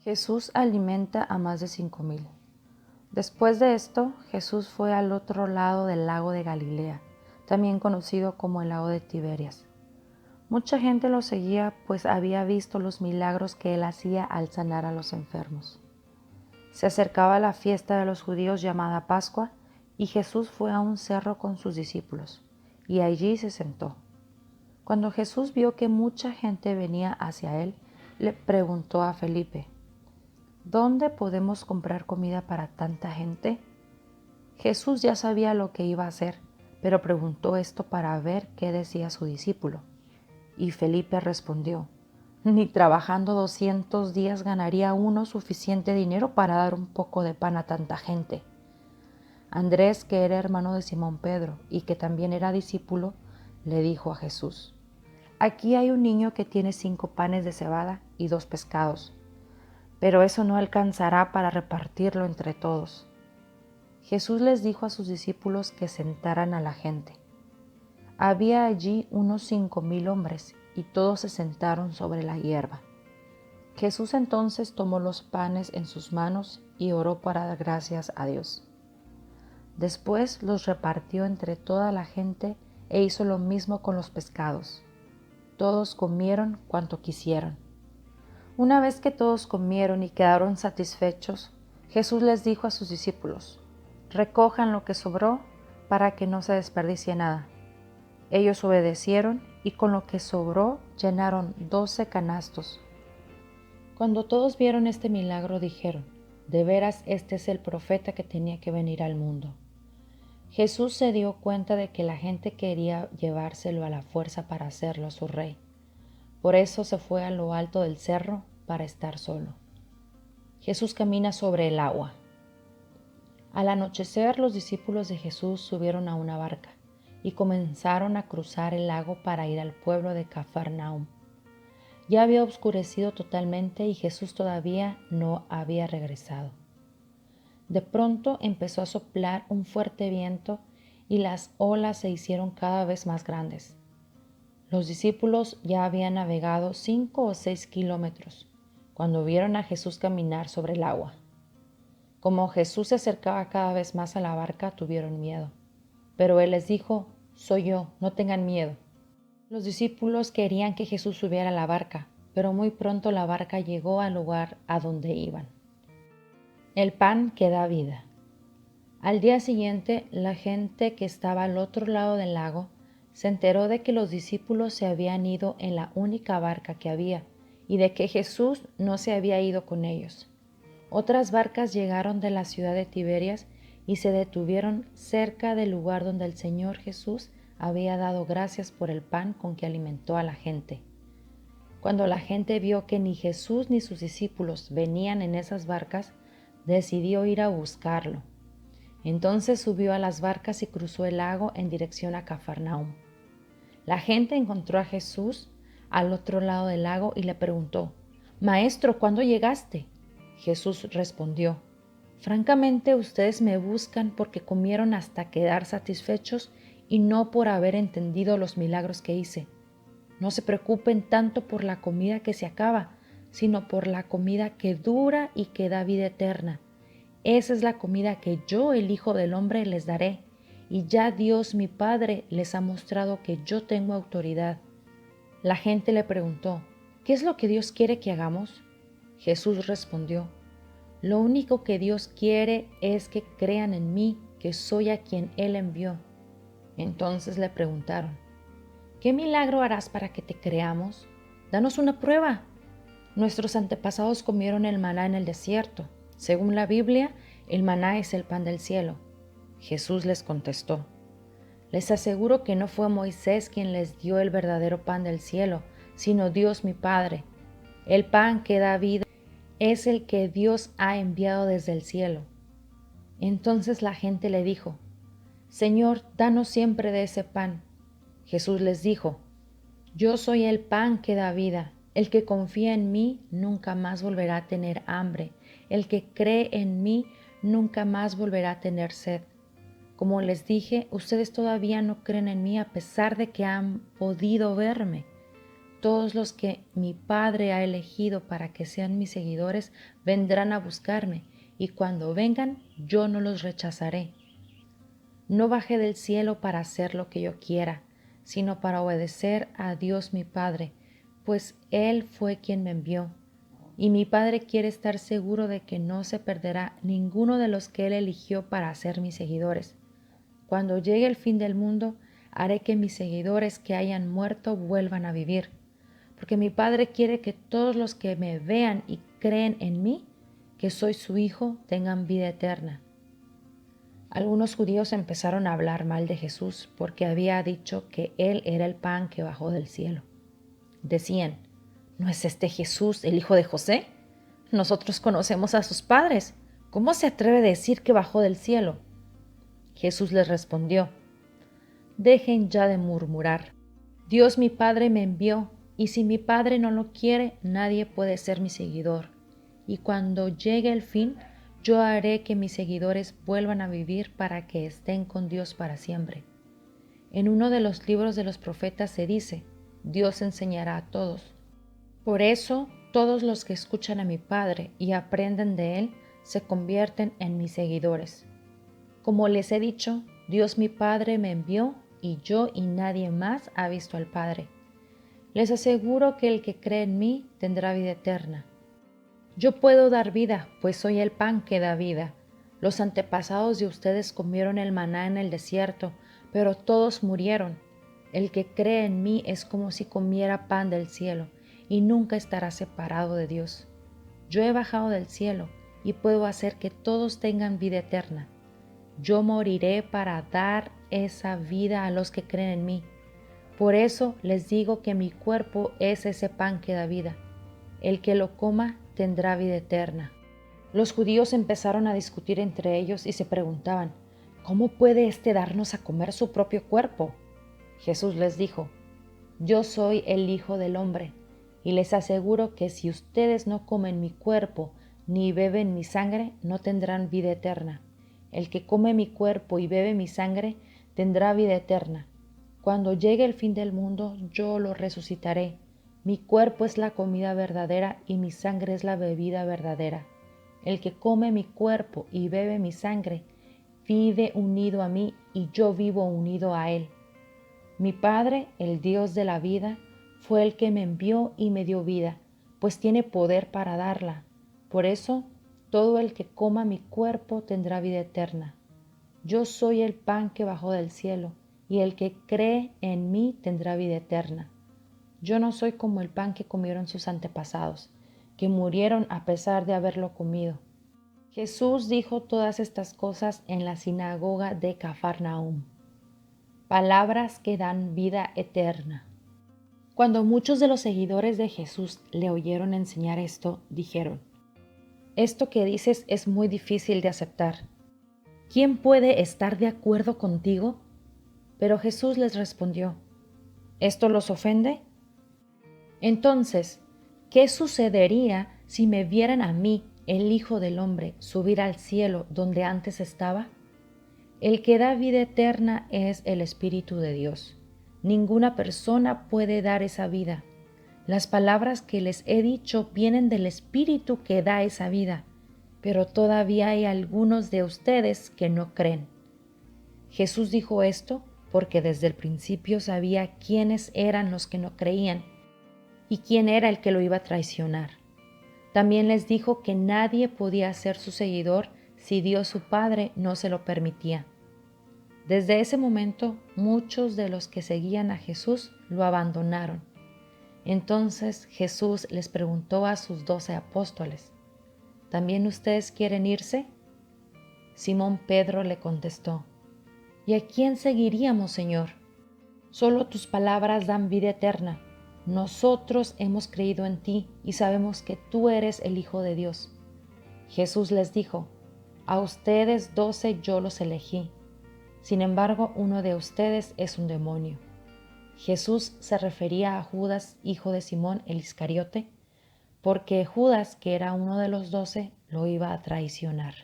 Jesús alimenta a más de 5,000. Después de esto, Jesús fue al otro lado del lago de Galilea, también conocido como el lago de Tiberias. Mucha gente lo seguía, pues había visto los milagros que él hacía al sanar a los enfermos. Se acercaba la fiesta de los judíos llamada Pascua, y Jesús fue a un cerro con sus discípulos, y allí se sentó. Cuando Jesús vio que mucha gente venía hacia él, le preguntó a Felipe: ¿Dónde podemos comprar comida para tanta gente? Jesús ya sabía lo que iba a hacer, pero preguntó esto para ver qué decía su discípulo. Y Felipe respondió: ni trabajando 200 días ganaría uno suficiente dinero para dar un poco de pan a tanta gente. Andrés, que era hermano de Simón Pedro y que también era discípulo, le dijo a Jesús: aquí hay un niño que tiene 5 panes de cebada y 2 pescados, pero eso no alcanzará para repartirlo entre todos. Jesús les dijo a sus discípulos que sentaran a la gente. Había allí unos 5,000 hombres, y todos se sentaron sobre la hierba. Jesús entonces tomó los panes en sus manos y oró para dar gracias a Dios. Después los repartió entre toda la gente e hizo lo mismo con los pescados. Todos comieron cuanto quisieron. Una vez que todos comieron y quedaron satisfechos, Jesús les dijo a sus discípulos: recojan lo que sobró para que no se desperdicie nada. Ellos obedecieron y con lo que sobró llenaron 12 canastos. Cuando todos vieron este milagro dijeron: de veras este es el profeta que tenía que venir al mundo. Jesús se dio cuenta de que la gente quería llevárselo a la fuerza para hacerlo su rey. Por eso se fue a lo alto del cerro para estar solo. Jesús camina sobre el agua. Al anochecer, los discípulos de Jesús subieron a una barca y comenzaron a cruzar el lago para ir al pueblo de Cafarnaúm. Ya había oscurecido totalmente y Jesús todavía no había regresado. De pronto empezó a soplar un fuerte viento y las olas se hicieron cada vez más grandes. Los discípulos ya habían navegado 5 o 6 kilómetros cuando vieron a Jesús caminar sobre el agua. Como Jesús se acercaba cada vez más a la barca, tuvieron miedo. Pero él les dijo: soy yo, no tengan miedo. Los discípulos querían que Jesús subiera a la barca, pero muy pronto la barca llegó al lugar a donde iban. El pan que da vida. Al día siguiente, la gente que estaba al otro lado del lago se enteró de que los discípulos se habían ido en la única barca que había y de que Jesús no se había ido con ellos. Otras barcas llegaron de la ciudad de Tiberias y se detuvieron cerca del lugar donde el Señor Jesús había dado gracias por el pan con que alimentó a la gente. Cuando la gente vio que ni Jesús ni sus discípulos venían en esas barcas, decidió ir a buscarlo. Entonces subió a las barcas y cruzó el lago en dirección a Cafarnaúm. La gente encontró a Jesús al otro lado del lago y le preguntó: Maestro, ¿cuándo llegaste? Jesús respondió: francamente, ustedes me buscan porque comieron hasta quedar satisfechos y no por haber entendido los milagros que hice. No se preocupen tanto por la comida que se acaba, sino por la comida que dura y que da vida eterna. Esa es la comida que yo, el Hijo del Hombre, les daré, y ya Dios mi Padre les ha mostrado que yo tengo autoridad. La gente le preguntó: ¿qué es lo que Dios quiere que hagamos? Jesús respondió: lo único que Dios quiere es que crean en mí, que soy a quien Él envió. Entonces le preguntaron: ¿qué milagro harás para que te creamos? Danos una prueba. Nuestros antepasados comieron el maná en el desierto. Según la Biblia, el maná es el pan del cielo. Jesús les contestó: les aseguro que no fue Moisés quien les dio el verdadero pan del cielo, sino Dios mi Padre. El pan que da vida es el que Dios ha enviado desde el cielo. Entonces la gente le dijo: Señor, danos siempre de ese pan. Jesús les dijo: yo soy el pan que da vida. El que confía en mí nunca más volverá a tener hambre. El que cree en mí nunca más volverá a tener sed. Como les dije, ustedes todavía no creen en mí a pesar de que han podido verme. todos los que mi Padre ha elegido para que sean mis seguidores vendrán a buscarme, y cuando vengan yo no los rechazaré. No bajé del cielo para hacer lo que yo quiera, sino para obedecer a Dios mi Padre, pues Él fue quien me envió. Y mi Padre quiere estar seguro de que no se perderá ninguno de los que Él eligió para ser mis seguidores. Cuando llegue el fin del mundo, haré que mis seguidores que hayan muerto vuelvan a vivir, porque mi Padre quiere que todos los que me vean y creen en mí, que soy su Hijo, tengan vida eterna. Algunos judíos empezaron a hablar mal de Jesús porque había dicho que Él era el pan que bajó del cielo. Decían: ¿no es este Jesús el hijo de José? Nosotros conocemos a sus padres. ¿Cómo se atreve a decir que bajó del cielo? Jesús les respondió: dejen ya de murmurar. Dios mi Padre me envió, y si mi Padre no lo quiere, nadie puede ser mi seguidor. Y cuando llegue el fin, yo haré que mis seguidores vuelvan a vivir para que estén con Dios para siempre. En uno de los libros de los profetas se dice: Dios enseñará a todos. Por eso, todos los que escuchan a mi Padre y aprenden de Él, se convierten en mis seguidores. Como les he dicho, Dios mi Padre me envió, y yo y nadie más ha visto al Padre. Les aseguro que el que cree en mí tendrá vida eterna. Yo puedo dar vida, pues soy el pan que da vida. Los antepasados de ustedes comieron el maná en el desierto, pero todos murieron. El que cree en mí es como si comiera pan del cielo, y nunca estará separado de Dios. Yo he bajado del cielo, y puedo hacer que todos tengan vida eterna. Yo moriré para dar esa vida a los que creen en mí. Por eso les digo que mi cuerpo es ese pan que da vida. El que lo coma tendrá vida eterna. Los judíos empezaron a discutir entre ellos y se preguntaban: ¿cómo puede éste darnos a comer su propio cuerpo? Jesús les dijo: yo soy el Hijo del Hombre, y les aseguro que si ustedes no comen mi cuerpo ni beben mi sangre, no tendrán vida eterna. El que come mi cuerpo y bebe mi sangre tendrá vida eterna. Cuando llegue el fin del mundo, yo lo resucitaré. Mi cuerpo es la comida verdadera y mi sangre es la bebida verdadera. El que come mi cuerpo y bebe mi sangre vive unido a mí y yo vivo unido a él. Mi Padre, el Dios de la vida, fue el que me envió y me dio vida, pues tiene poder para darla. Por eso, todo el que coma mi cuerpo tendrá vida eterna. Yo soy el pan que bajó del cielo, y el que cree en mí tendrá vida eterna. Yo no soy como el pan que comieron sus antepasados, que murieron a pesar de haberlo comido. Jesús dijo todas estas cosas en la sinagoga de Cafarnaúm. Palabras que dan vida eterna. Cuando muchos de los seguidores de Jesús le oyeron enseñar esto, dijeron: esto que dices es muy difícil de aceptar. ¿Quién puede estar de acuerdo contigo? Pero Jesús les respondió: ¿esto los ofende? Entonces, ¿qué sucedería si me vieran a mí, el Hijo del Hombre, subir al cielo donde antes estaba? El que da vida eterna es el Espíritu de Dios. Ninguna persona puede dar esa vida. Las palabras que les he dicho vienen del Espíritu que da esa vida, pero todavía hay algunos de ustedes que no creen. Jesús dijo esto porque desde el principio sabía quiénes eran los que no creían y quién era el que lo iba a traicionar. También les dijo que nadie podía ser su seguidor si Dios su Padre no se lo permitía. Desde ese momento, muchos de los que seguían a Jesús lo abandonaron. Entonces Jesús les preguntó a sus 12 apóstoles: ¿también ustedes quieren irse? Simón Pedro le contestó: ¿y a quién seguiríamos, Señor? Solo tus palabras dan vida eterna. Nosotros hemos creído en ti y sabemos que tú eres el Hijo de Dios. Jesús les dijo: a ustedes 12 yo los elegí. Sin embargo, uno de ustedes es un demonio. Jesús se refería a Judas, hijo de Simón el Iscariote, porque Judas, que era uno de los 12, lo iba a traicionar.